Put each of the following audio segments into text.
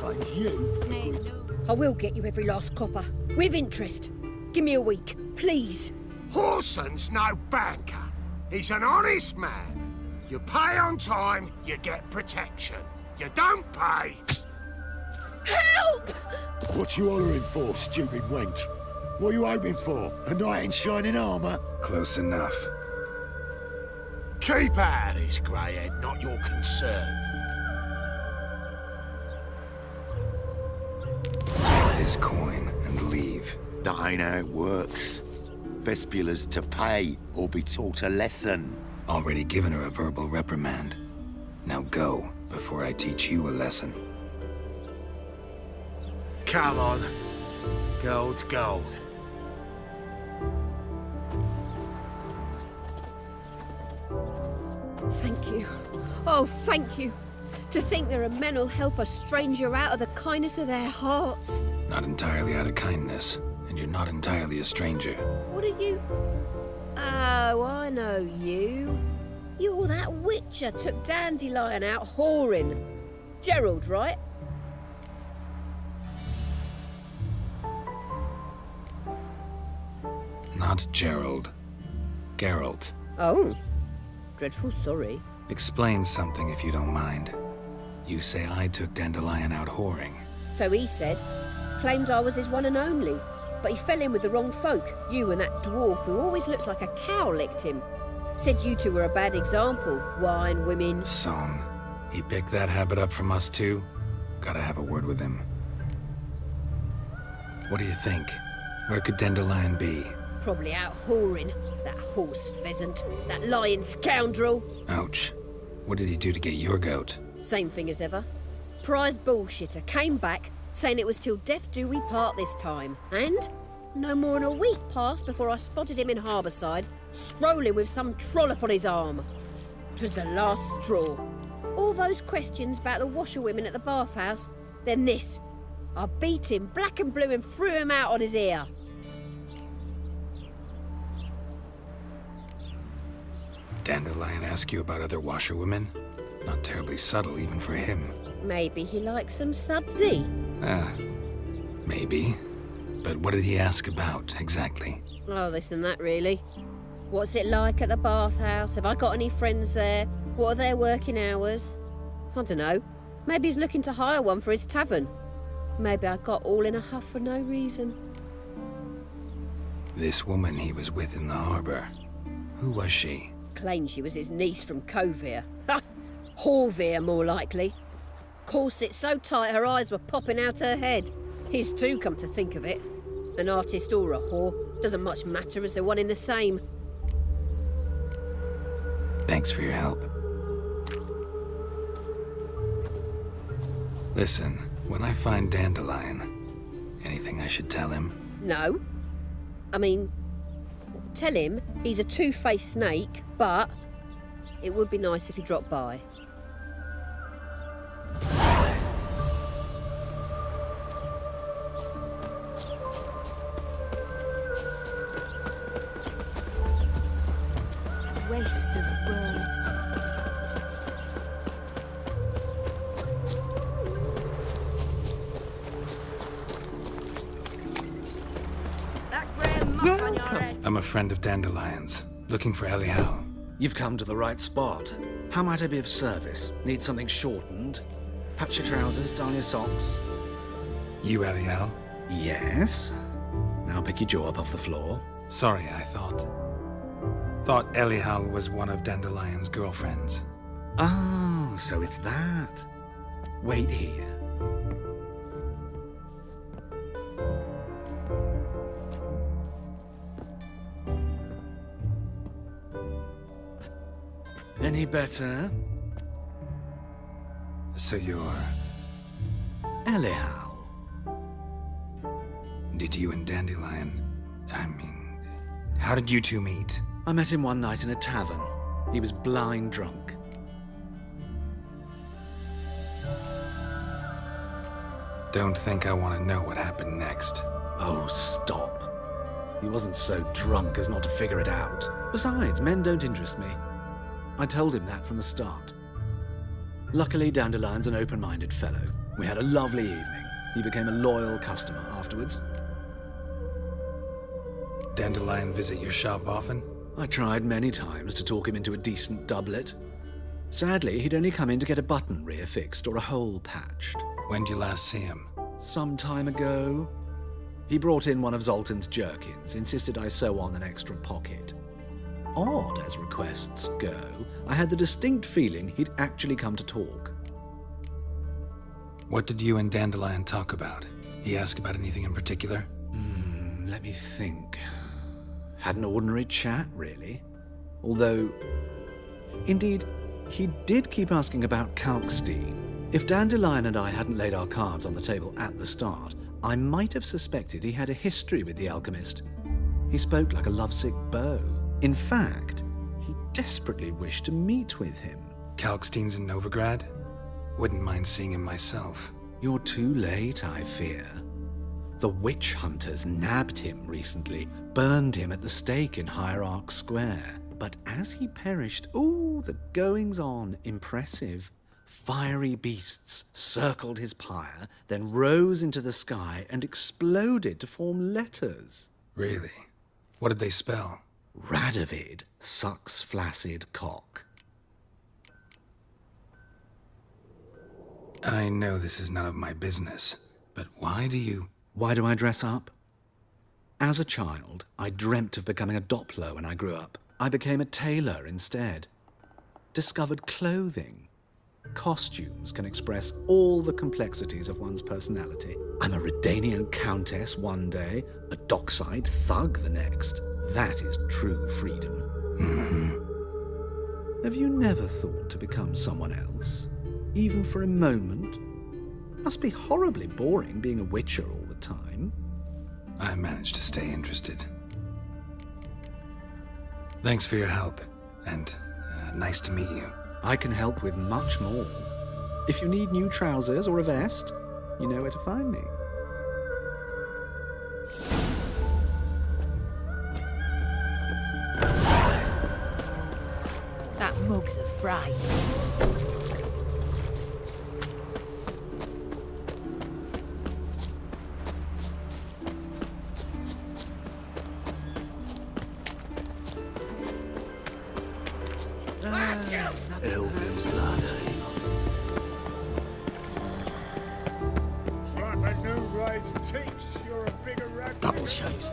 And you... I will get you every last copper. With interest. Give me a week, please. Horson's no banker. He's an honest man. You pay on time, you get protection. You don't pay... Help! What you hollering for, stupid wench? What are you hoping for? A knight in shining armour? Close enough. Keep out of this, Greyhead, not your concern. His coin and leave. That ain't how it works. Vespula's to pay or be taught a lesson. Already given her a verbal reprimand. Now go, before I teach you a lesson. Come on. Gold's gold. Thank you. Oh, thank you. To think there are men who'll help a stranger out of the kindness of their hearts. Not entirely out of kindness, and you're not entirely a stranger. What are you... Oh, I know you. You're that witcher took Dandelion out whoring. Gerald, right? Not Gerald. Geralt. Oh. Dreadful sorry. Explain something if you don't mind. You say I took Dandelion out whoring. So he said. Claimed I was his one and only. But he fell in with the wrong folk. You and that dwarf who always looks like a cow licked him. Said you two were a bad example. Wine, women... Son, he picked that habit up from us too? Gotta have a word with him. What do you think? Where could Dandelion be? Probably out whoring. That horse pheasant. That lying scoundrel. Ouch. What did he do to get your goat? Same thing as ever. Prize bullshitter came back, saying it was till death do we part this time. And no more than a week passed before I spotted him in Harbourside, scrolling with some trollop on his arm. 'Twas the last straw. All those questions about the washerwomen at the bathhouse, then this. I beat him black and blue and threw him out on his ear. Dandelion ask you about other washerwomen? Not terribly subtle even for him. Maybe he likes some sudsy. Maybe. But what did he ask about, exactly? Oh, this and that, really. What's it like at the bathhouse? Have I got any friends there? What are their working hours? I don't know. Maybe he's looking to hire one for his tavern. Maybe I got all in a huff for no reason. This woman he was with in the harbour. Who was she? Claimed she was his niece from Kovir. Ha! Horvir, more likely. Corset so tight her eyes were popping out her head. His too, come to think of it. An artist or a whore. Doesn't much matter as they're one in the same. Thanks for your help. Listen, when I find Dandelion, anything I should tell him? No. I mean, tell him he's a two-faced snake, but it would be nice if he dropped by. Waste of words. I'm a friend of Dandelion's, looking for Elial. You've come to the right spot. How might I be of service? Need something shortened? Patch your trousers, darn your socks? You Elial? Yes. Now pick your jaw up off the floor. Sorry, I thought Elial was one of Dandelion's girlfriends. Oh, so it's that. Wait here. Any better? So you're... Elial. Did you and Dandelion... how did you two meet? I met him one night in a tavern. He was blind drunk. Don't think I want to know what happened next. Oh, stop. He wasn't so drunk as not to figure it out. Besides, men don't interest me. I told him that from the start. Luckily, Dandelion's an open-minded fellow. We had a lovely evening. He became a loyal customer afterwards. Dandelion visit your shop often? I tried many times to talk him into a decent doublet. Sadly, he'd only come in to get a button rear fixed or a hole patched. When did you last see him? Some time ago. He brought in one of Zoltan's jerkins, insisted I sew on an extra pocket. Odd as requests go, I had the distinct feeling he'd actually come to talk. What did you and Dandelion talk about? He asked about anything in particular? Let me think. Had an ordinary chat, really. Although, indeed, he did keep asking about Kalkstein. If Dandelion and I hadn't laid our cards on the table at the start, I might have suspected he had a history with the alchemist. He spoke like a lovesick beau. In fact, he desperately wished to meet with him. Kalkstein's in Novigrad? Wouldn't mind seeing him myself. You're too late, I fear. The witch hunters nabbed him recently, burned him at the stake in Hierarch Square. But as he perished, ooh, the goings-on, impressive. Fiery beasts circled his pyre, then rose into the sky and exploded to form letters. Really? What did they spell? Radovid sucks flaccid cock. I know this is none of my business, but why do I dress up? As a child, I dreamt of becoming a Doppler when I grew up. I became a tailor instead. Discovered clothing. Costumes can express all the complexities of one's personality. I'm a Redanian countess one day, a dockside thug the next. That is true freedom. Have you never thought to become someone else? Even for a moment? Must be horribly boring being a witcher all the time. I managed to stay interested. Thanks for your help, and nice to meet you. I can help with much more. If you need new trousers or a vest, you know where to find me. That mug's a fright. Elvin's blood. Like a new race teach, you're a bigger rat. Double chase.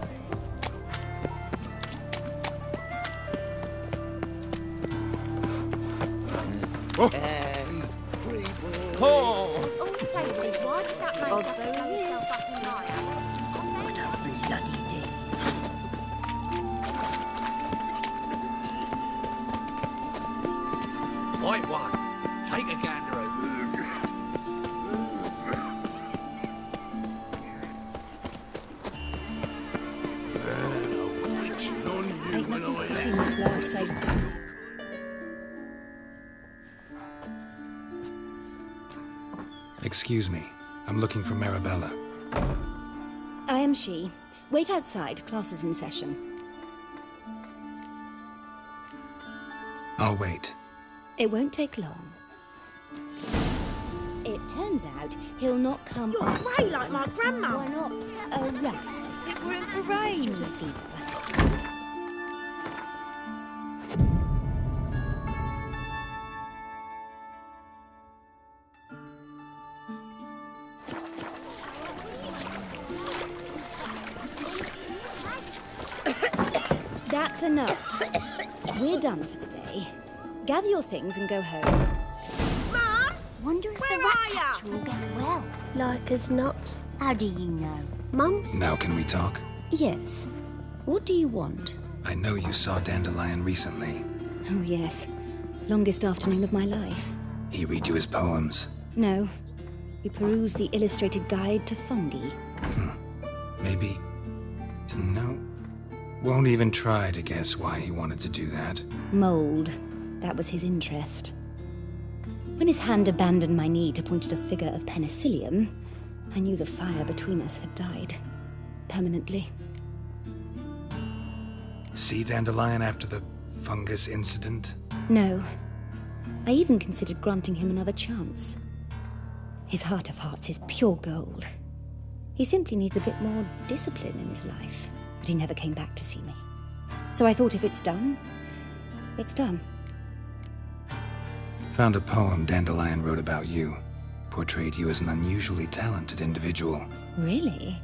All the places, why did that man have to throw himself up in higher? What a bloody deal. White one, take a gander over. Ain't nothing seen this love saved down. Excuse me. I'm looking for Marabella. I am she. Wait outside. Class is in session. I'll wait. It won't take long. It turns out he'll not come. You're grey like my grandma. Why not? A rat. It were in for rain. A fever. That's enough. We're done for the day. Gather your things and go home. Mum! Wonder if Where the rat are ya? catcher will get well. Like as not. How do you know? Mum? Now can we talk? Yes. What do you want? I know you saw Dandelion recently. Oh, yes. Longest afternoon of my life. He read you his poems. No. We perused the illustrated guide to fungi. Maybe... No. Won't even try to guess why he wanted to do that. Mold. That was his interest. When his hand abandoned my knee to point at a figure of penicillium, I knew the fire between us had died. Permanently. See Dandelion after the fungus incident? No. I even considered granting him another chance. His heart of hearts is pure gold. He simply needs a bit more discipline in his life. But he never came back to see me. So I thought if it's done, it's done. Found a poem Dandelion wrote about you. Portrayed you as an unusually talented individual. Really?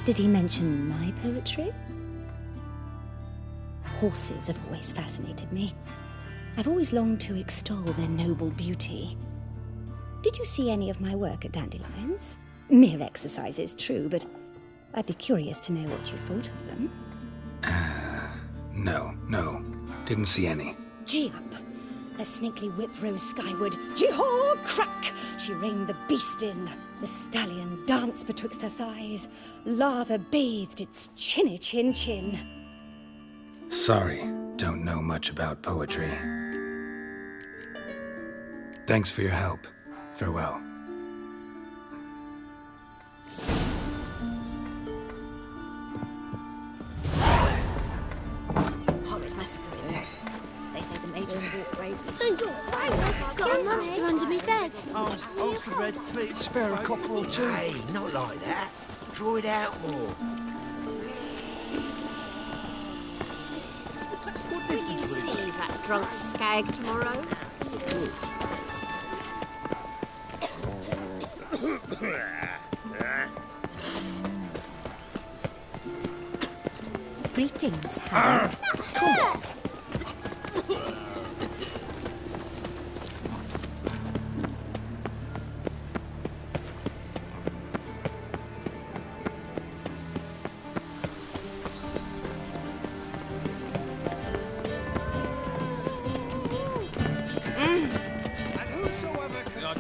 Did he mention my poetry? Horses have always fascinated me. I've always longed to extol their noble beauty. Did you see any of my work at Dandelions? Mere exercises, true, but I'd be curious to know what you thought of them. No. Didn't see any. Gee up! A snaky whip rose skyward. Jee-haw! Crack! She reined the beast in. The stallion danced betwixt her thighs. Lava bathed its chinny chin. Sorry, don't know much about poetry. Thanks for your help. Farewell. Horrid massacre it was. They say the Major's walked bravely. I've got a monster under me bed. Alfred, please. Spare a copper or two. Hey, not like that. Draw it out more. Will you see that drunk skag tomorrow? Greetings, Harry. Come on.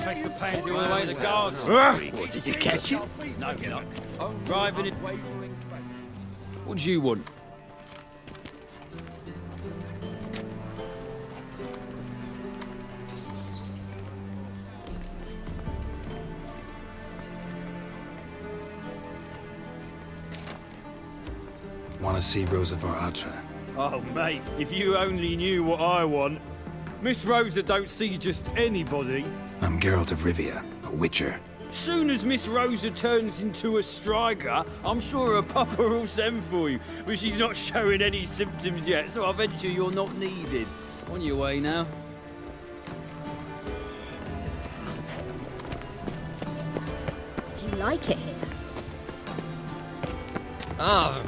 Chase the pansy all the way to the guards. What, did you catch it? No luck. Driving it. What do you want? Want to see Rosa var Atra? Oh, mate, if you only knew what I want. Miss Rosa don't see just anybody. I'm Geralt of Rivia, a witcher. Soon as Miss Rosa turns into a striker, I'm sure her papa will send for you. But she's not showing any symptoms yet, so I venture you're not needed. On your way now. Do you like it here? Ah.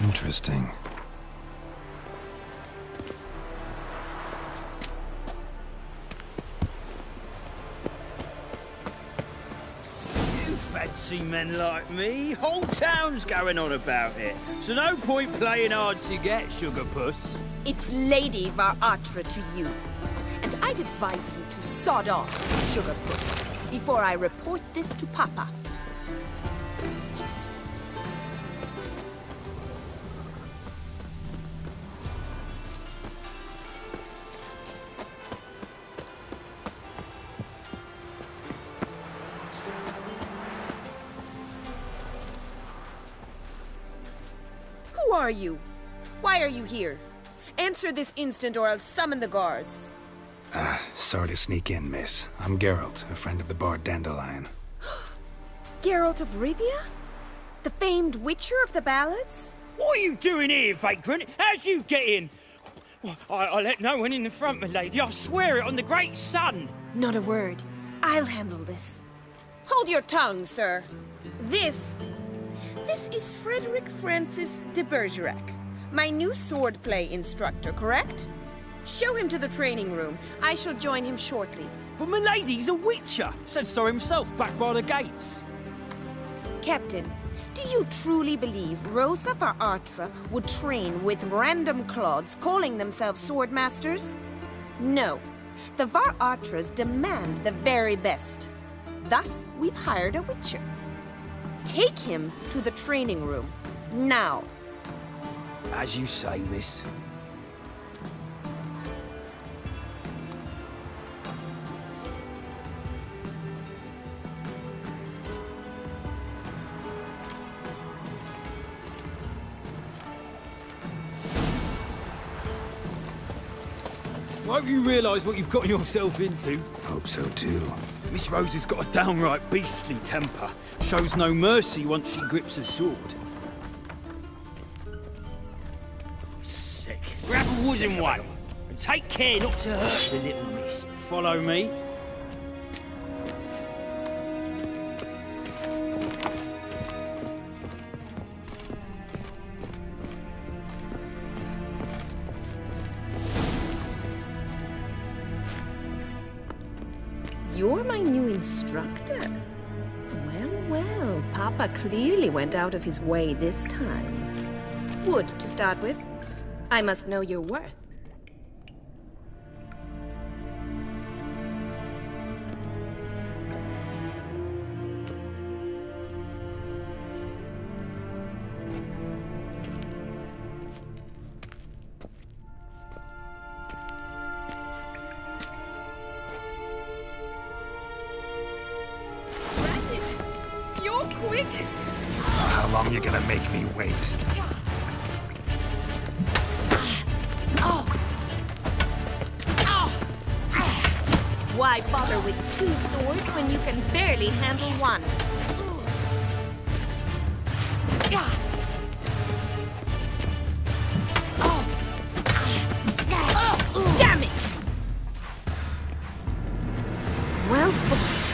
Interesting. You fancy men like me? Whole town's going on about it. So no point playing hard to get, sugar puss. It's Lady var Atra to you. And I'd advise you to sod off, sugar puss, before I report this to Papa. Who are you? Why are you here? Answer this instant or I'll summon the guards. Sorry to sneak in, miss. I'm Geralt, a friend of the bard Dandelion. Geralt of Rivia? The famed witcher of the ballads? What are you doing here, vagrant? How'd you get in? Well, I let no one in the front, my lady. I swear it on the great sun. Not a word. I'll handle this. Hold your tongue, sir. This is Frederick Francis de Bergerac, my new swordplay instructor, correct? Show him to the training room. I shall join him shortly. But Milady's a witcher. Said so himself back by the gates. Captain, do you truly believe Rosa var Artra would train with random clods calling themselves swordmasters? No. The var Artras demand the very best. Thus, we've hired a witcher. Take him to the training room, now. As you say, miss. I hope you realise what you've got yourself into. Hope so too. Miss Rose has got a downright beastly temper. Shows no mercy once she grips a sword. Sick. Grab a wooden one. And take care not to hurt the little miss. Follow me. You're my new instructor? Well, well, Papa clearly went out of his way this time. Wood, to start with. I must know your worth. Quick! How long you gonna make me wait? Why bother with 2 swords when you can barely handle one? Damn it! Well fought.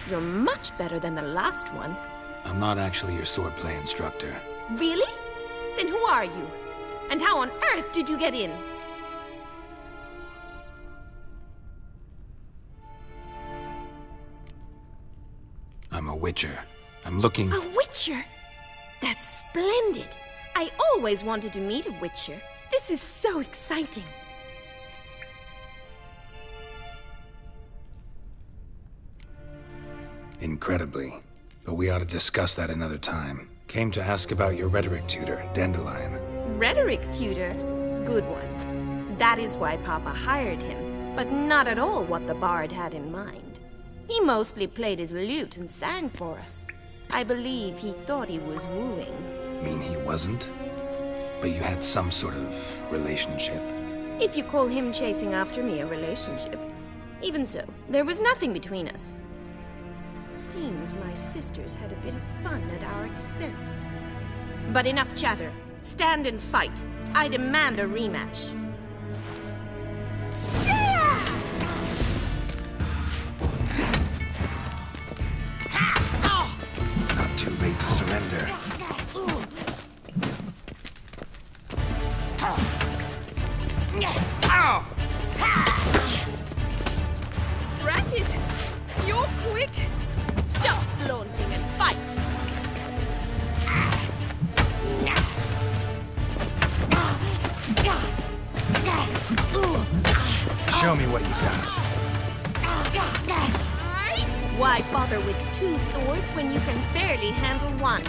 You're much better than the last one. I'm not actually your swordplay instructor. Really? Then who are you? And how on earth did you get in? I'm a witcher. I'm looking... A witcher? That's splendid. I always wanted to meet a witcher. This is so exciting. Incredibly. But we ought to discuss that another time. Came to ask about your rhetoric tutor, Dandelion. Rhetoric tutor? Good one. That is why Papa hired him, but not at all what the bard had in mind. He mostly played his lute and sang for us. I believe he thought he was wooing. Mean he wasn't? But you had some sort of relationship? If you call him chasing after me a relationship. Even so, there was nothing between us. Seems my sisters had a bit of fun at our expense. But enough chatter. Stand and fight. I demand a rematch. Not too late to surrender. Drat it! You're quick! Stop flaunting and fight! Show me what you got. Why bother with 2 swords when you can barely handle one?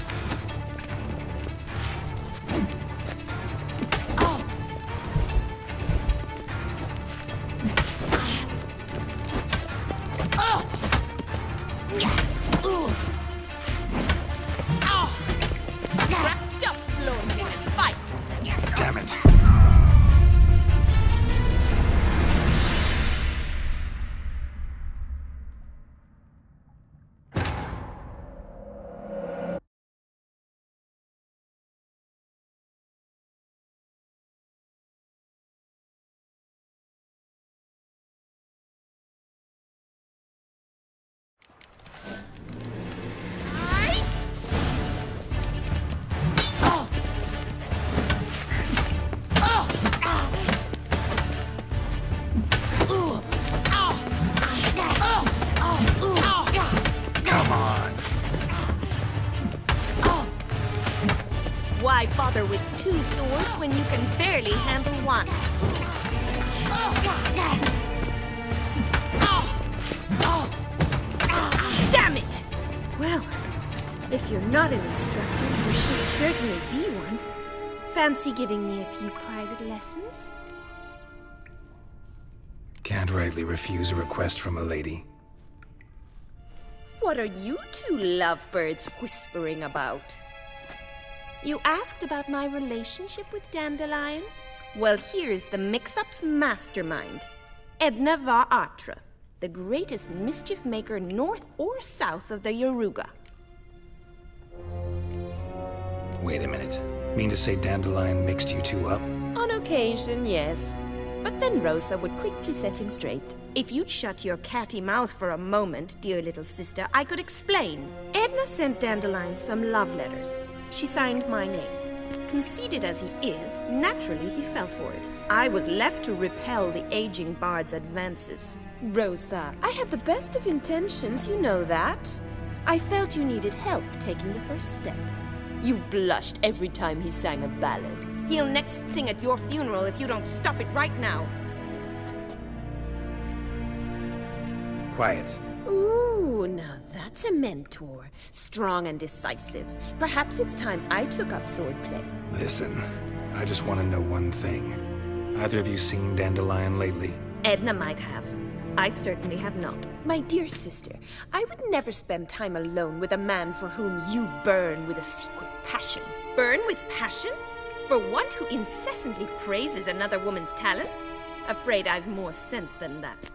Why bother with 2 swords when you can barely handle one? Damn it! Well, if you're not an instructor, you should certainly be one. Fancy giving me a few private lessons? Can't rightly refuse a request from a lady. What are you 2 lovebirds whispering about? You asked about my relationship with Dandelion? Well, here's the mix-up's mastermind. Edna var Atra, the greatest mischief maker north or south of the Yaruga. Wait a minute. Mean to say Dandelion mixed you 2 up? On occasion, yes. But then Rosa would quickly set him straight. If you'd shut your catty mouth for a moment, dear little sister, I could explain. Edna sent Dandelion some love letters. She signed my name. Conceited as he is, naturally he fell for it. I was left to repel the aging bard's advances. Rosa, I had the best of intentions, you know that. I felt you needed help taking the first step. You blushed every time he sang a ballad. He'll next sing at your funeral if you don't stop it right now. Quiet. Ooh, now that's a mentor. Strong and decisive. Perhaps it's time I took up swordplay. Listen, I just want to know one thing. Either of you seen Dandelion lately? Edna might have. I certainly have not. My dear sister, I would never spend time alone with a man for whom you burn with a secret passion. Burn with passion? For one who incessantly praises another woman's talents? Afraid I've more sense than that.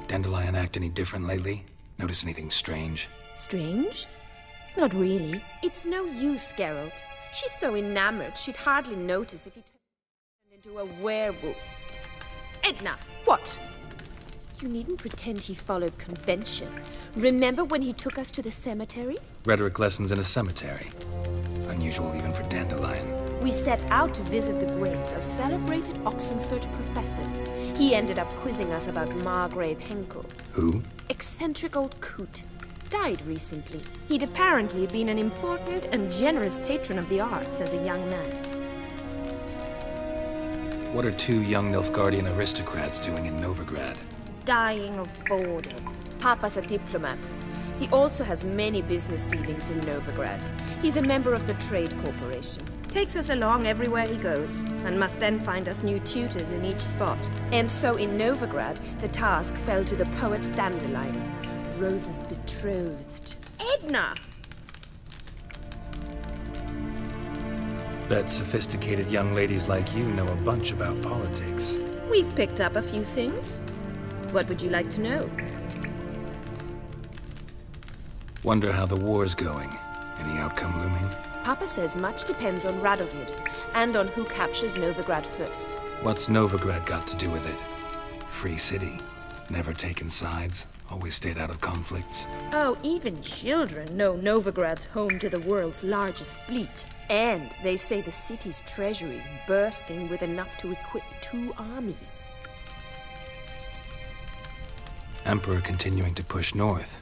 Dandelion act any different lately? Notice anything strange? Strange? Not really. It's no use, Geralt. She's so enamored she'd hardly notice if he turned into a werewolf. Edna! What? You needn't pretend he followed convention. Remember when he took us to the cemetery? Rhetoric lessons in a cemetery. Unusual even for Dandelion. We set out to visit the graves of celebrated Oxenford professors. He ended up quizzing us about Margrave Henkel. Who? Eccentric old coot. Died recently. He'd apparently been an important and generous patron of the arts as a young man. What are 2 young Nilfgaardian aristocrats doing in Novigrad? Dying of boredom. Papa's a diplomat. He also has many business dealings in Novigrad. He's a member of the Trade Corporation. Takes us along everywhere he goes, and must then find us new tutors in each spot. And so in Novigrad, the task fell to the poet Dandelion, Rosa's betrothed. Edna! Bet sophisticated young ladies like you know a bunch about politics. We've picked up a few things. What would you like to know? Wonder how the war's going. Any outcome looming? Papa says much depends on Radovid, and on who captures Novigrad first. What's Novigrad got to do with it? Free city. Never taken sides. Always stayed out of conflicts. Oh, even children know Novigrad's home to the world's largest fleet. And they say the city's treasury's bursting with enough to equip 2 armies. Emperor continuing to push north.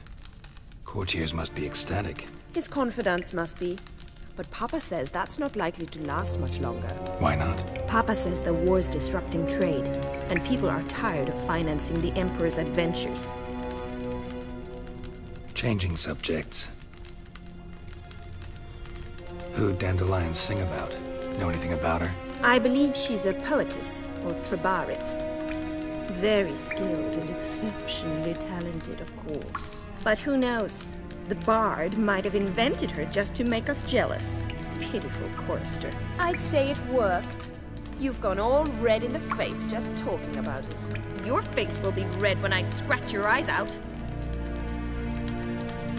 Courtiers must be ecstatic. His confidants must be. But Papa says that's not likely to last much longer. Why not? Papa says the war's disrupting trade, and people are tired of financing the Emperor's adventures. Changing subjects. Who'd Dandelion sing about? Know anything about her? I believe she's a poetess, or Trebaritz. Very skilled and exceptionally talented, of course. But who knows? The bard might have invented her just to make us jealous. Pitiful chorister. I'd say it worked. You've gone all red in the face just talking about it. Your face will be red when I scratch your eyes out.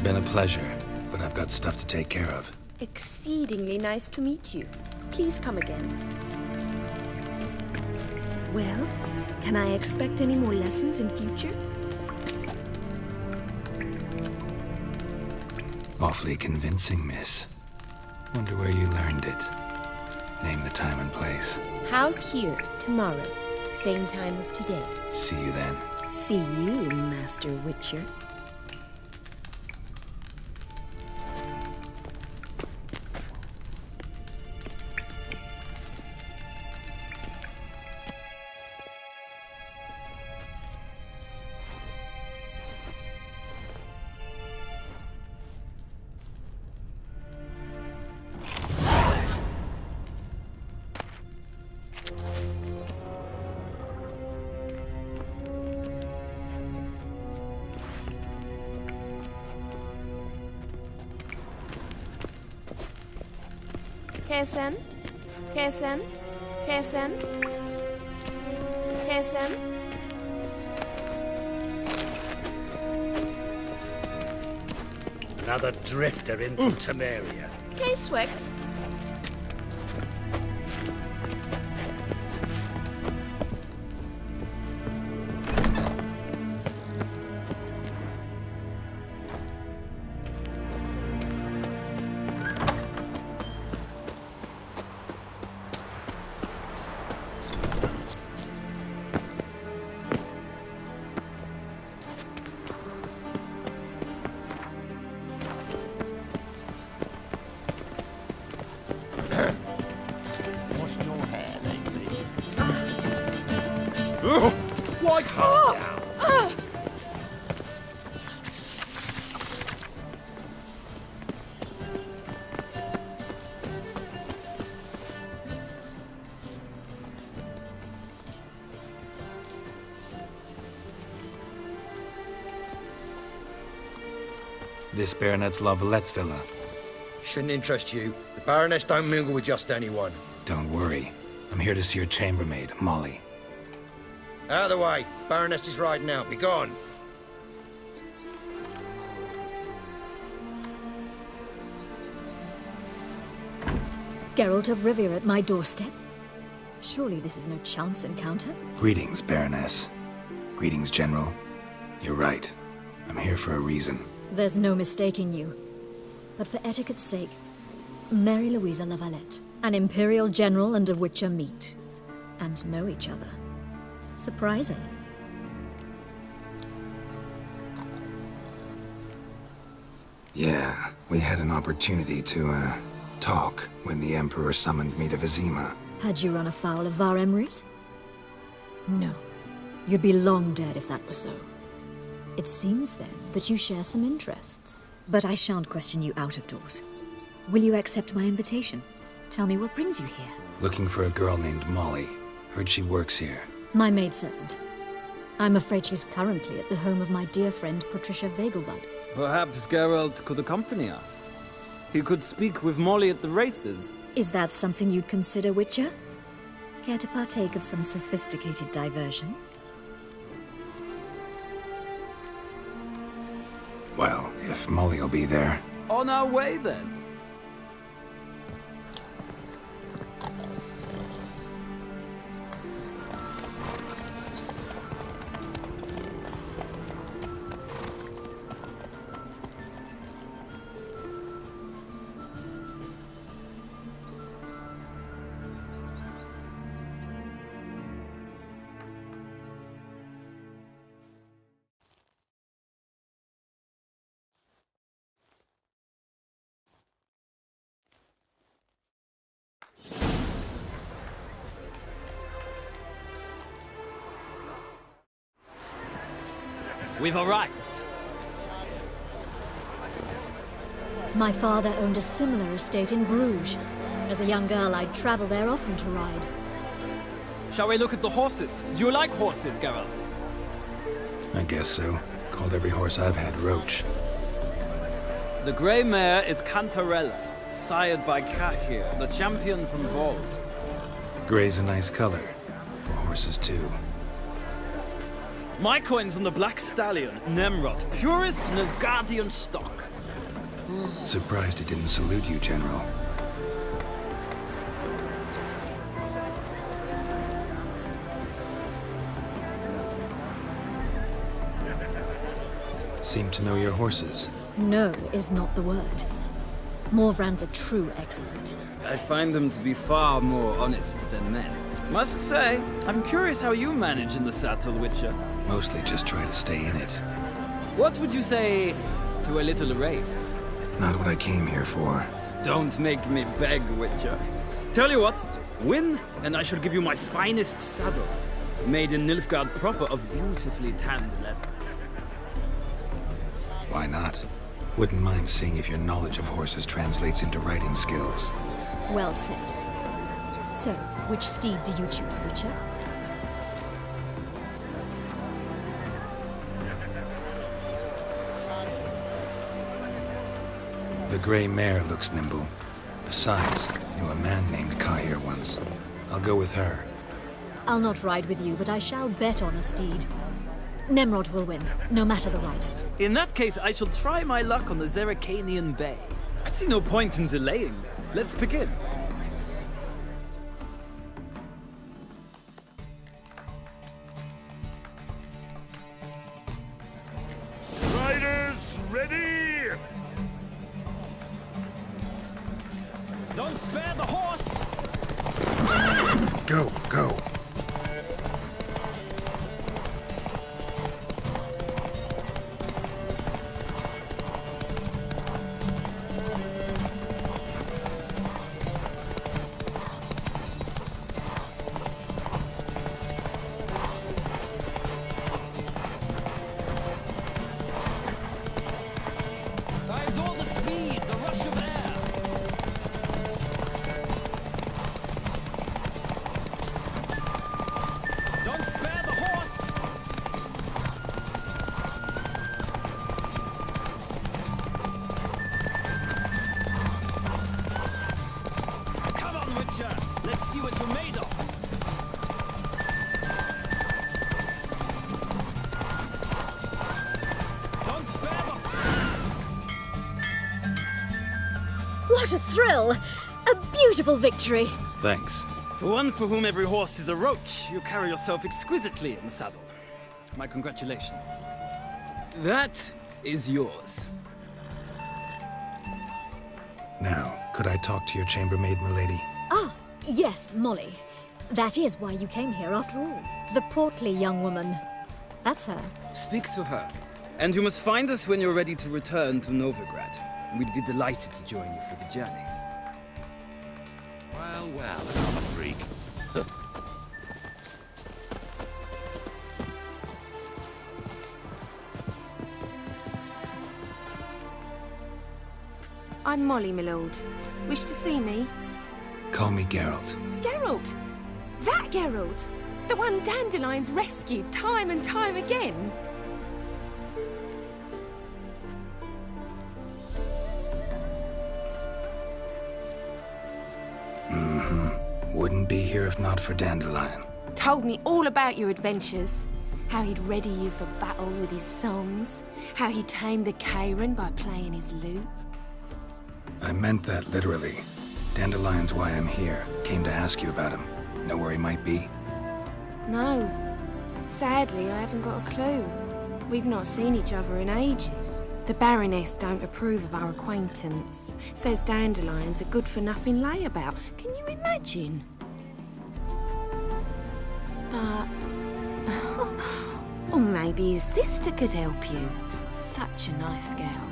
Been a pleasure, but I've got stuff to take care of. Exceedingly nice to meet you. Please come again. Well, can I expect any more lessons in future? Awfully convincing, miss. Wonder where you learned it. Name the time and place. House here, tomorrow. Same time as today. See you then. See you, Master Witcher. Kesen? Kesen? Kesen? Kesen? Another drifter in from Temeria. K-Swix? Why calm down? This Baronet's La Valette's villa. Shouldn't interest you. The Baroness don't mingle with just anyone. Don't worry. I'm here to see your chambermaid, Molly. Out of the way. Baroness is riding out. Be gone. Geralt of Rivia at my doorstep? Surely this is no chance encounter? Greetings, Baroness. Greetings, General. You're right. I'm here for a reason. There's no mistaking you. But for etiquette's sake, Mary Louisa La Valette, an Imperial General and a Witcher meet. And know each other. Surprising. Yeah, we had an opportunity to, talk when the Emperor summoned me to Vizima. Had you run afoul of Var Emrys? No. You'd be long dead if that were so. It seems, then, that you share some interests. But I shan't question you out of doors. Will you accept my invitation? Tell me what brings you here. Looking for a girl named Molly. Heard she works here. My maidservant. I'm afraid she's currently at the home of my dear friend Patricia Vegelbud. Perhaps Geralt could accompany us. He could speak with Molly at the races. Is that something you'd consider, Witcher? Care to partake of some sophisticated diversion? Well, if Molly will be there. On our way, then. We've arrived. My father owned a similar estate in Bruges. As a young girl, I'd travel there often to ride. Shall we look at the horses? Do you like horses, Geralt? I guess so. Called every horse I've had Roach. The grey mare is Cantarella, sired by Kahir, the champion from Vold. Grey's a nice color. For horses, too. My coin's on the Black Stallion, Nemrod, purest Nilfgaardian stock. Surprised it didn't salute you, General. Seem to know your horses. No is not the word. Morvran's a true expert. I find them to be far more honest than men. Must say, I'm curious how you manage in the saddle, Witcher. Mostly just try to stay in it. What would you say to a little race? Not what I came here for. Don't make me beg, Witcher. Tell you what, win, and I shall give you my finest saddle. Made in Nilfgaard proper of beautifully tanned leather. Why not? Wouldn't mind seeing if your knowledge of horses translates into riding skills. Well said. So, which steed do you choose, Witcher? The grey mare looks nimble. Besides, I knew a man named Kai here once. I'll go with her. I'll not ride with you, but I shall bet on a steed. Nemrod will win, no matter the rider. In that case, I shall try my luck on the Zerrikanian Bay. I see no point in delaying this. Let's begin. Riders, ready? Don't spare the horse! Go, go. I adore the speed, the rush of air. Don't spare the horse! Come on, Witcher! Let's see what you're made of! Don't spare the... What a thrill! A beautiful victory! Thanks. For one for whom every horse is a roach, you carry yourself exquisitely in the saddle. My congratulations. That is yours. Now, could I talk to your chambermaid, milady? Ah, yes, Molly. That is why you came here after all. The portly young woman. That's her. Speak to her. And you must find us when you're ready to return to Novigrad. We'd be delighted to join you for the journey. Well, well, I'm a freak. I'm Molly, my lord. Wish to see me? Call me Geralt. Geralt! That Geralt! The one Dandelion's rescued time and time again! Wouldn't be here if not for Dandelion. Told me all about your adventures. How he'd ready you for battle with his songs. How he tamed the Kairan by playing his lute. I meant that literally. Dandelion's why I'm here. Came to ask you about him. Know where he might be? No. Sadly, I haven't got a clue. We've not seen each other in ages. The Baroness don't approve of our acquaintance. Says Dandelion's a good-for-nothing layabout. Can you imagine? But... or maybe his sister could help you. Such a nice girl.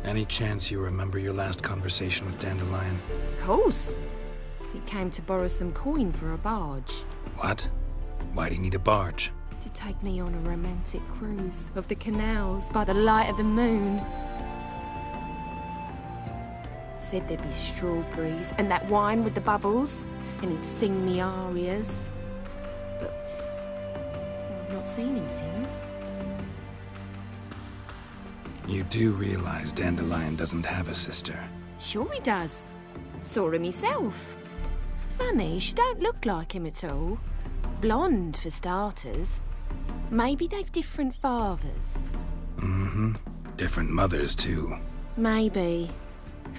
Any chance you remember your last conversation with Dandelion? Of course. He came to borrow some coin for a barge. What? Why'd he need a barge? To take me on a romantic cruise of the canals by the light of the moon. Said there'd be strawberries and that wine with the bubbles, and he'd sing me arias. But I've not seen him since. You do realize Dandelion doesn't have a sister? Sure he does. Saw him myself. Funny, she don't look like him at all. Blonde, for starters. Maybe they've different fathers. Mm-hmm. Different mothers, too. Maybe.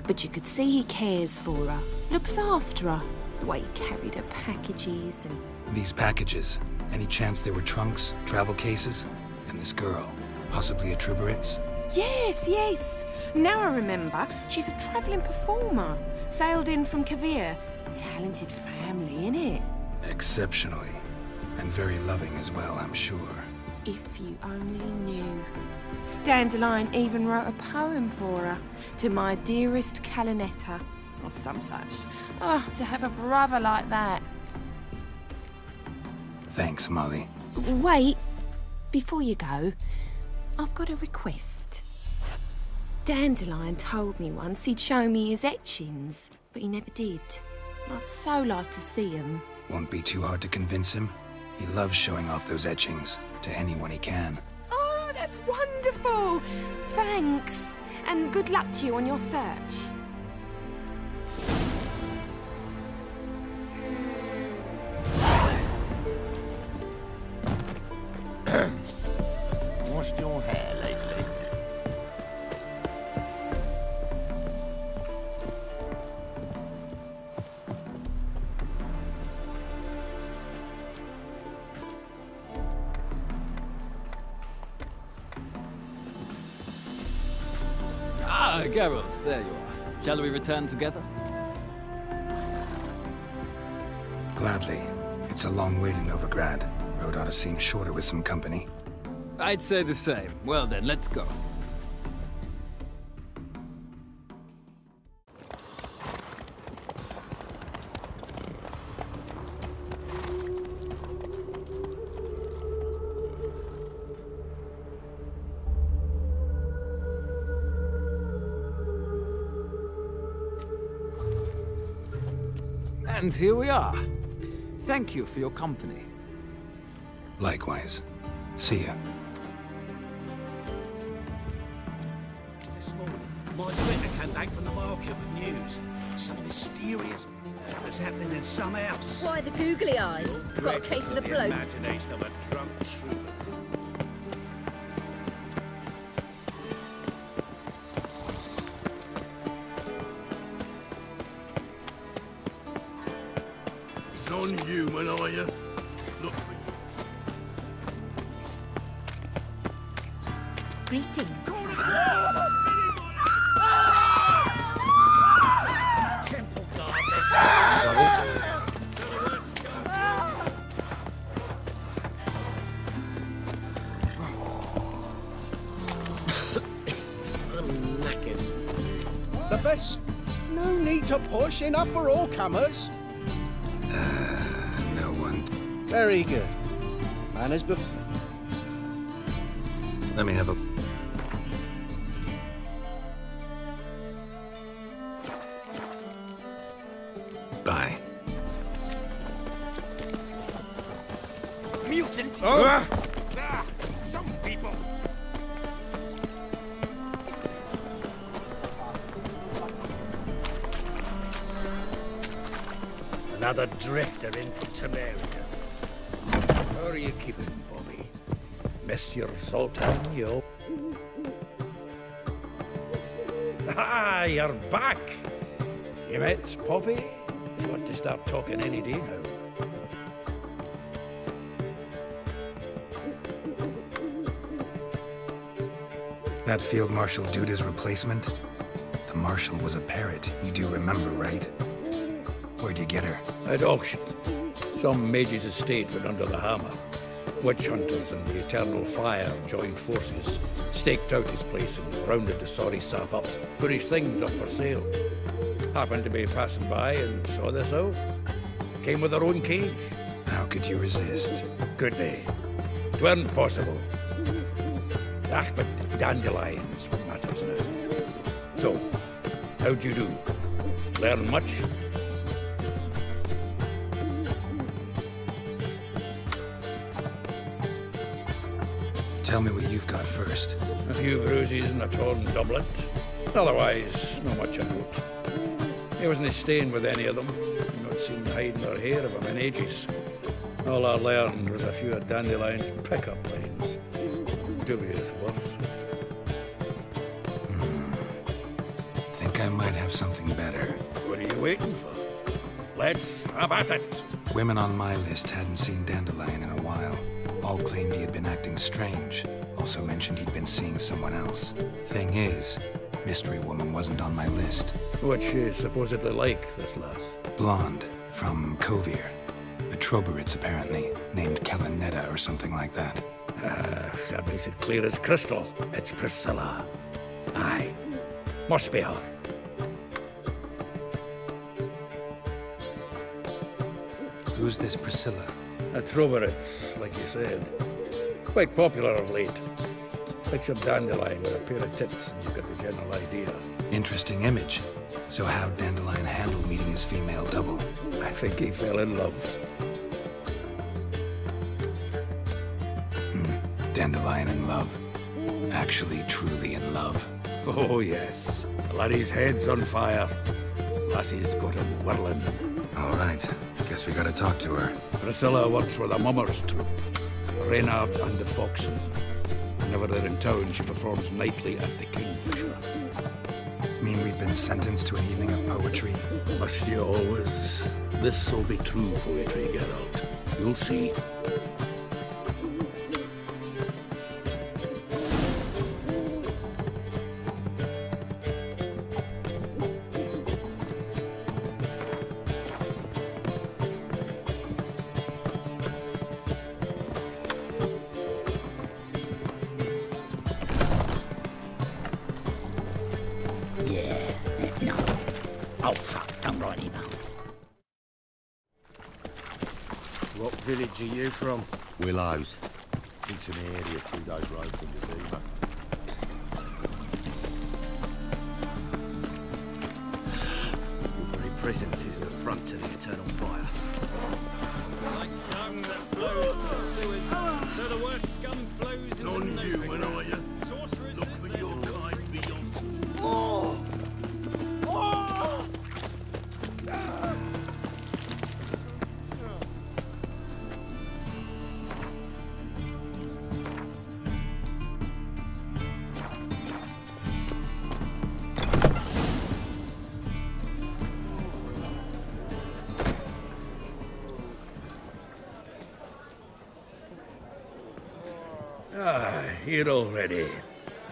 But you could see he cares for her. Looks after her. The way he carried her packages and... These packages, any chance they were trunks, travel cases? And this girl, possibly a Truberitz? Yes, yes. Now I remember. She's a travelling performer. Sailed in from Kavir. Talented family, innit? Exceptionally. And very loving as well, I'm sure. If you only knew. Dandelion even wrote a poem for her. To my dearest Calinetta. Or some such. Oh, to have a brother like that. Thanks, Molly. Wait. Before you go, I've got a request. Dandelion told me once he'd show me his etchings, but he never did. I'd so like to see them. Won't be too hard to convince him. He loves showing off those etchings to anyone he can. Oh, That's wonderful! Thanks. And good luck to you on your search. Washed your hair lately? Ah, Geralt, there you are. Shall we return together? Gladly. It's a long way to Novigrad. Road ought to seem shorter with some company. I'd say the same. Well then, let's go. And here we are. Thank you for your company. Likewise. See ya. This morning, my friend came back from the market with news. Some mysterious was happening in some house. Why the googly eyes? Got a case of the bloat. Imagination of a drunk troubadour. Non-human, are you? Look. Greetings. Temple guard. I'm knackered. The best. No need to push. Enough for all comers. No one. Very good. Manners before. Let me have a... Bye. Mutant! Oh. Some people! Another drifter in from Temeria. How are you keeping, Bobby? Monsieur Sultan, you... Ah, you're back! You met Poppy? She ought to start talking any day now. That Field Marshal Duda's replacement? The Marshal was a parrot, you do remember, right? Where'd you get her? At auction. Some mage's estate went under the hammer. Witch hunters and the Eternal Fire joined forces, staked out his place and rounded the sorry sap up, put his things up for sale. Happened to be passing by and saw this out. Came with her own cage. How could you resist? Could they? 'Tweren't possible. Ah, but dandelions what matters now. So, how'd you do? Learn much? Tell me what you've got first. A few bruises and a torn doublet. Otherwise, not much of note. He wasn't staying with any of them. I've not seen hide nor hair of him in ages. All I learned was a few of Dandelion's pickup lines. Dubious worth. Think I might have something better. What are you waiting for? Let's have at it. Women on my list hadn't seen Dandelion in a while. All claimed he had been acting strange. Also mentioned he'd been seeing someone else. Thing is, Mystery Woman wasn't on my list. What's she supposedly like, this lass? Blonde, from Kovir. A Troberitz, apparently, named Kellanetta or something like that. That makes it clear as crystal. It's Priscilla. Aye. Must be her. Who's this Priscilla? A Troberitz, like you said. Quite popular of late. Picture Dandelion with a pair of tits and you've got the general idea. Interesting image. So how'd Dandelion handle meeting his female double? I think he fell in love. Dandelion in love. actually truly in love. Oh, yes. The laddie's head's on fire. Lassie's got him whirling. All right. Guess we gotta talk to her. Priscilla works with the Mummers troupe. Reynard and the Foxen. Whenever they're in town, she performs nightly at the Kingfisher. Mean we've been sentenced to an evening of poetry? Must you always? This'll be true poetry, Geralt. You'll see. Oh, fuck, don't write him out. What village are you from? Willows. It's into the area 2 days' road from Yazima. Your very presence is an affront to the eternal fire. Like dung that flows to the sewers, so the worst scum flows into Non-human, nowhere. are you? Sorcerers Look for your kind beyond. Oh! Oh! Ah, here already.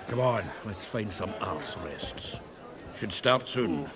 Come on, let's find some arse rests. Should start soon.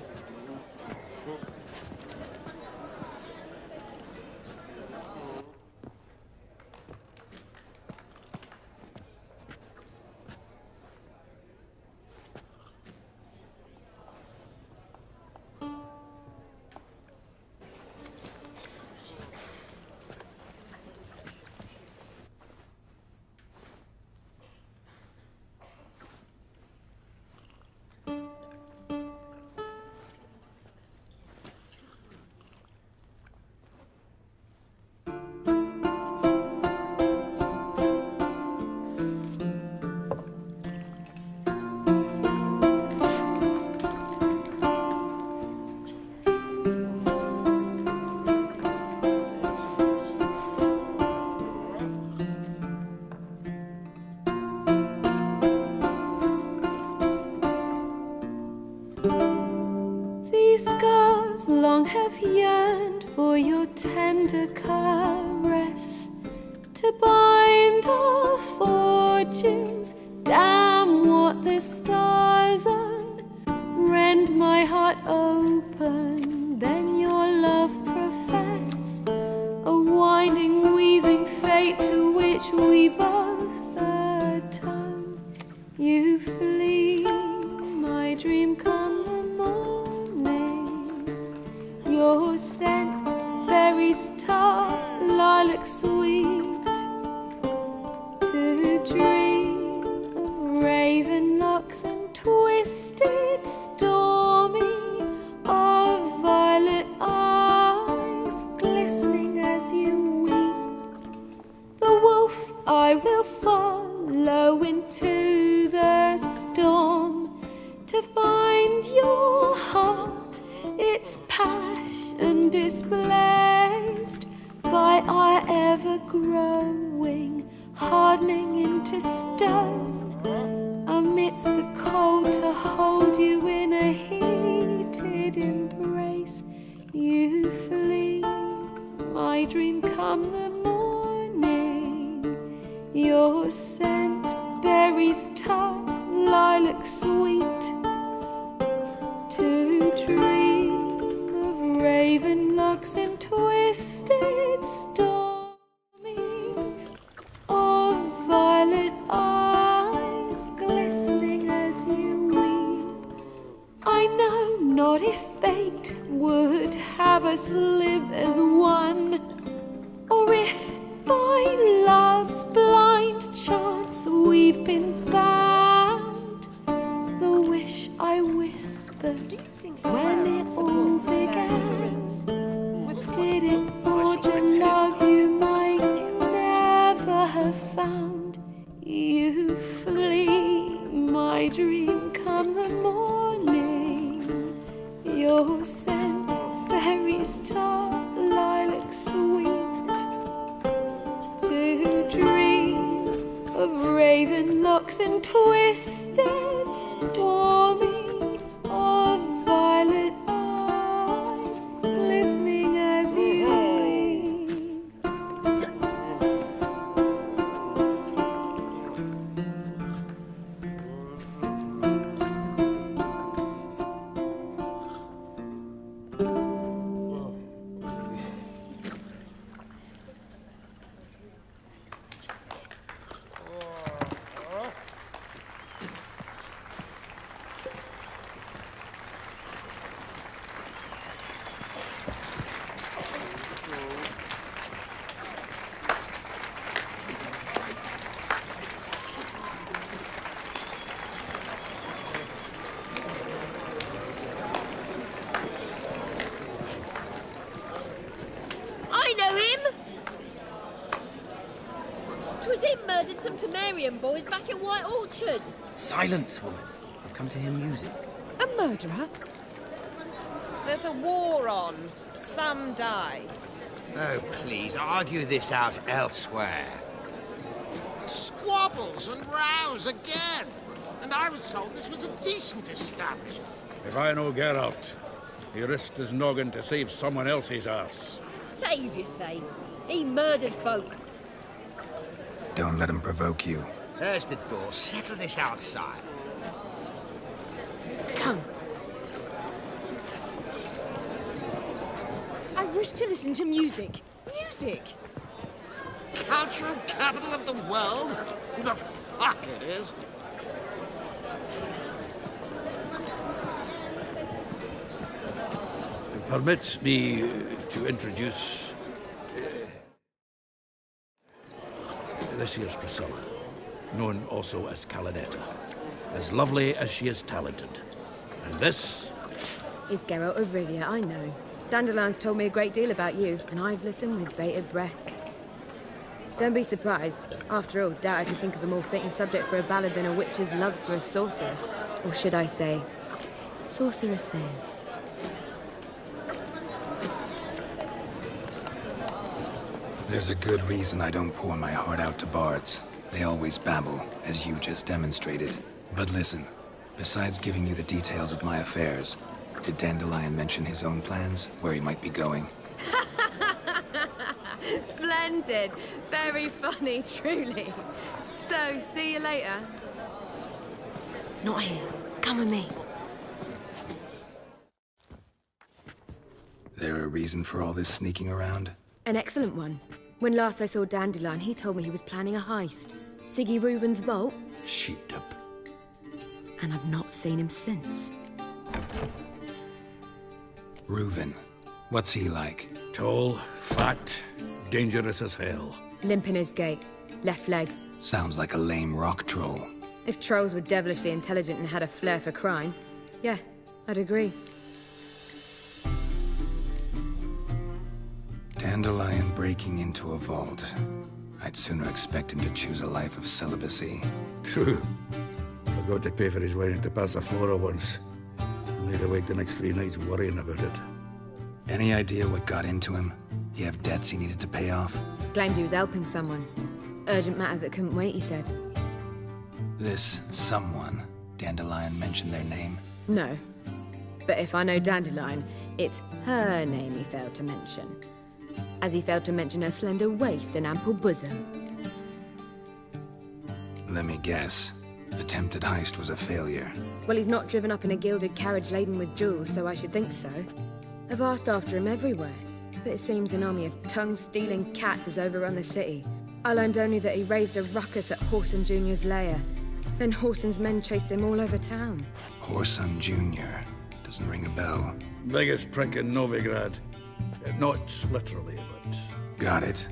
These scars long have yearned for your tender caress, to bind our fortunes. Damn what the stars on, rend my heart open, then your love profess, a winding weaving fate to which we both atone. You flee, my dream come the morning, your scent berries tart, lilac sweet, to dream of raven locks and twisted stormy, of violet eyes glistening as you weep. The wolf I will follow into the storm, to find your heart, its passion displaced by our ever-growing, hardening into stone. Amidst the cold to hold you in a heated embrace, you flee, my dream come the morning, your scent berries tart, lilac sweet, to dream of raven locks and twisted stormy, of violet eyes glistening as you weep. I know not if fate would have us live as one, or if by love's blind chance we've been bound. The wish I whispered when it all began, did it forge a love you might never have found? You flee, dream come the morning. Your scent, berry star, lilac sweet. To dream of raven locks and twisted stormy, of violet eyes glistening as you weep. I know him! 'Twas him murdered some Temerian boys back at White Orchard. Silence, woman. I've come to hear music. A murderer? There's a war on. Some die. Oh, please, argue this out elsewhere. Squabbles and rows again. And I was told this was a decent establishment. If I know Geralt, he risked his noggin to save someone else's arse. Save, you say? He murdered folk. Don't let him provoke you. There's the door. Settle this outside. Come. I wish to listen to music. Music! Cultural capital of the world? The fuck it is. Permit me to introduce... this here's Priscilla, known also as Calinetta. As lovely as she is talented. And this... is Geralt of Rivia, I know. Dandelion's told me a great deal about you, and I've listened with bated breath. Don't be surprised. After all, doubt I could think of a more fitting subject for a ballad than a witch's love for a sorceress. Or should I say, sorceresses. There's a good reason I don't pour my heart out to bards. They always babble, as you just demonstrated. But listen, besides giving you the details of my affairs, did Dandelion mention his own plans, where he might be going? Splendid. Very funny, truly. So, see you later. Not here. Come with me. There a reason for all this sneaking around? An excellent one. When last I saw Dandelion, he told me he was planning a heist. Siggy Reuven's vault. Sheeped up. And I've not seen him since. Reuven. What's he like? Tall, fat, dangerous as hell. Limp in his gait. Left leg. Sounds like a lame rock troll. If trolls were devilishly intelligent and had a flair for crime, yeah, I'd agree. Dandelion breaking into a vault. I'd sooner expect him to choose a life of celibacy. True. Forgot to pay for his wedding to Passiflora once. Made awake the next 3 nights worrying about it. Any idea what got into him? He have debts he needed to pay off? Claimed he was helping someone. Urgent matter that couldn't wait, he said. This someone, Dandelion mentioned their name? No. But if I know Dandelion, it's her name he failed to mention. As he failed to mention her slender waist and ample bosom. Let me guess. Attempted heist was a failure. Well, he's not driven up in a gilded carriage laden with jewels, so I should think so. I've asked after him everywhere, but it seems an army of tongue-stealing cats has overrun the city. I learned only that he raised a ruckus at Whoreson Jr.'s lair. Then Whoreson's men chased him all over town. Whoreson Jr. Doesn't ring a bell. Biggest prick in Novigrad. Not literally, but... Got it.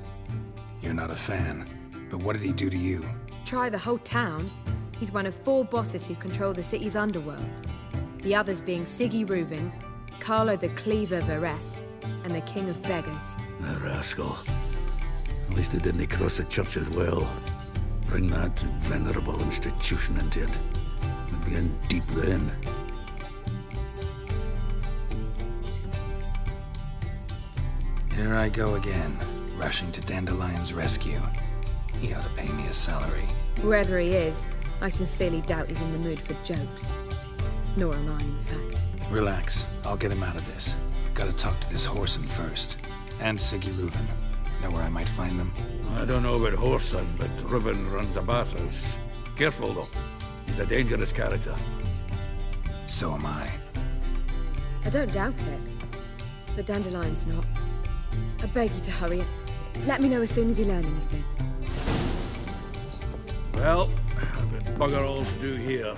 You're not a fan. But what did he do to you? Try the whole town. He's one of 4 bosses who control the city's underworld. The others being Siggy Reuven, Carlo the Cleaver Varese, and the King of Beggars. The rascal. At least he didn't cross the church as well. Bring that venerable institution into it. It'd begin deep then. Here I go again, rushing to Dandelion's rescue. He ought to pay me a salary. Wherever he is, I sincerely doubt he's in the mood for jokes. Nor am I, in fact. Relax. I'll get him out of this. Gotta talk to this Whoreson first. And Siggy Reuven. Know where I might find them? I don't know about Whoreson, but Reuven runs a bathhouse. Careful, though. He's a dangerous character. So am I. I don't doubt it. But Dandelion's not. I beg you to hurry. Let me know as soon as you learn anything. Well, I've got bugger all to do here.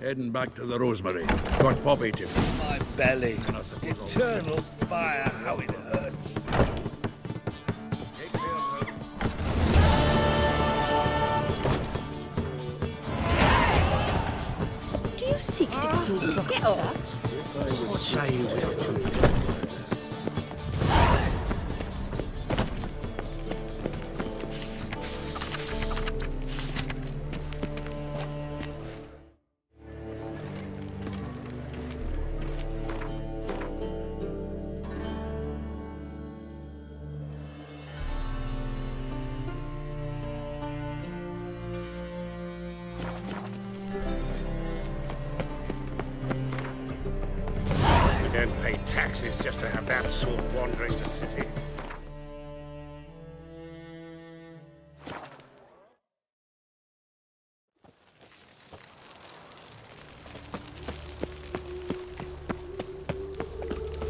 Heading back to the Rosemary. Got Poppy to. My belly. Eternal fire, how it hurts. Do you seek to get me drunk, Get sir? off. What say you we are to? Don't pay taxes just to have that sort wandering the city.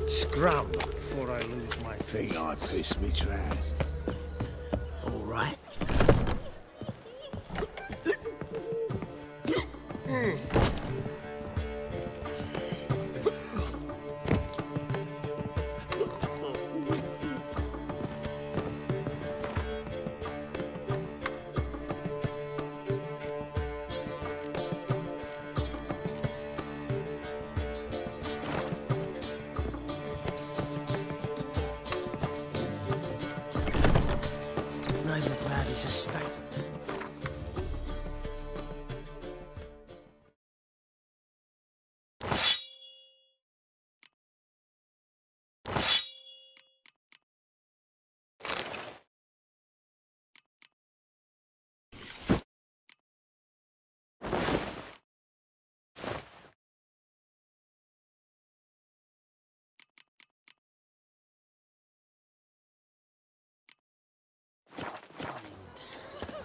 Scrum before I lose my Think I pissed me trousers. All right. Novigrad is a state.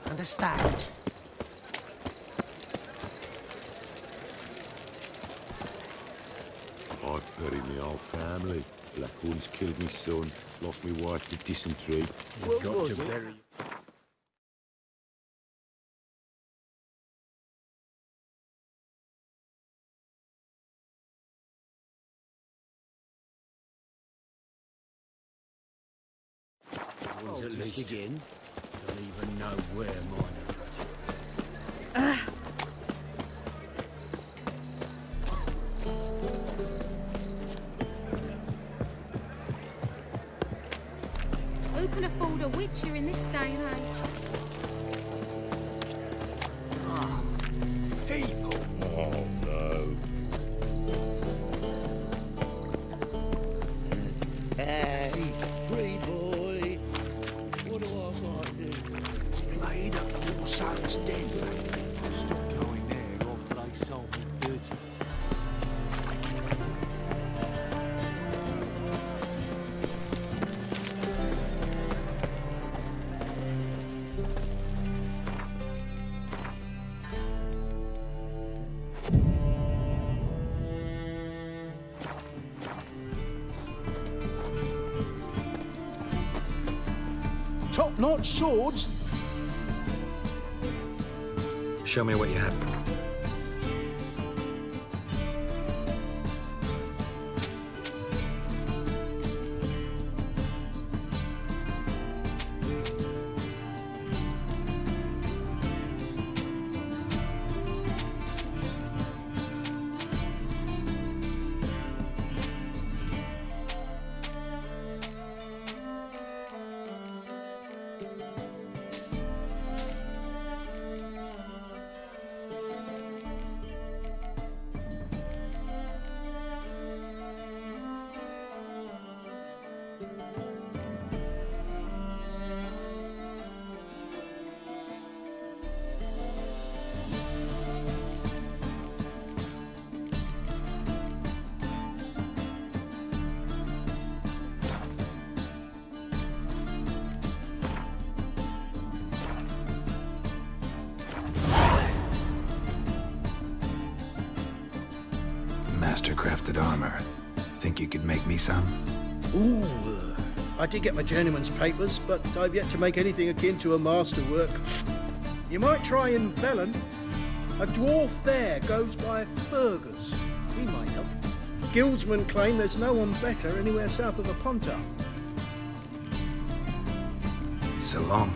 Understand? I've buried my whole family. Blackhorns killed me son, lost me wife to dysentery. You've got to bury. At least begin. Don't even know where mine are. Who can afford a witcher in this day and age? People! Oh no. Hey, free boy. What do I might do? Made up your son's dead, baby. Stop going there after they sold me dirty. Top-notch swords. Show me what you had. master-crafted armor. Think you could make me some? Ooh, I did get my journeyman's papers, but I've yet to make anything akin to a masterwork. You might try in Velen. A dwarf there goes by Fergus. He might help. Guildsmen claim there's no one better anywhere south of the Pontar. So long.